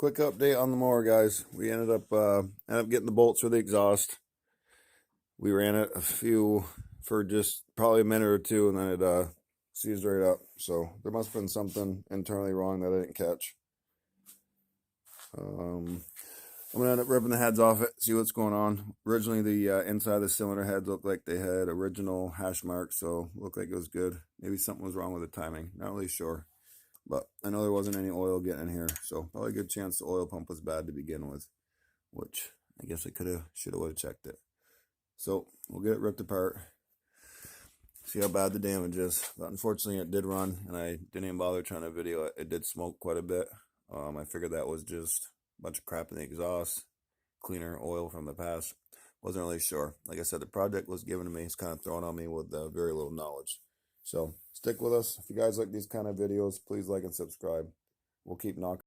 quick update on the mower, guys. We ended up getting the bolts for the exhaust. We ran it a few for just probably a minute or two, and then it seized right up. So there must have been something internally wrong that I didn't catch. I'm gonna end up ripping the heads off it, see what's going on. Originally, the inside of the cylinder heads looked like they had original hash marks, so looked like it was good. Maybe something was wrong with the timing. Not really sure. But I know there wasn't any oil getting in here, so probably a good chance the oil pump was bad to begin with, which I guess I should have checked it. So we'll get it ripped apart, see how bad the damage is. But unfortunately, it did run, and I didn't even bother trying to video it. It did smoke quite a bit. I figured that was just a bunch of crap in the exhaust, cleaner oil from the past. Wasn't really sure. Like I said, the project was given to me. It's kind of thrown on me with very little knowledge. So stick with us. If you guys like these kind of videos, please like and subscribe. We'll keep knocking.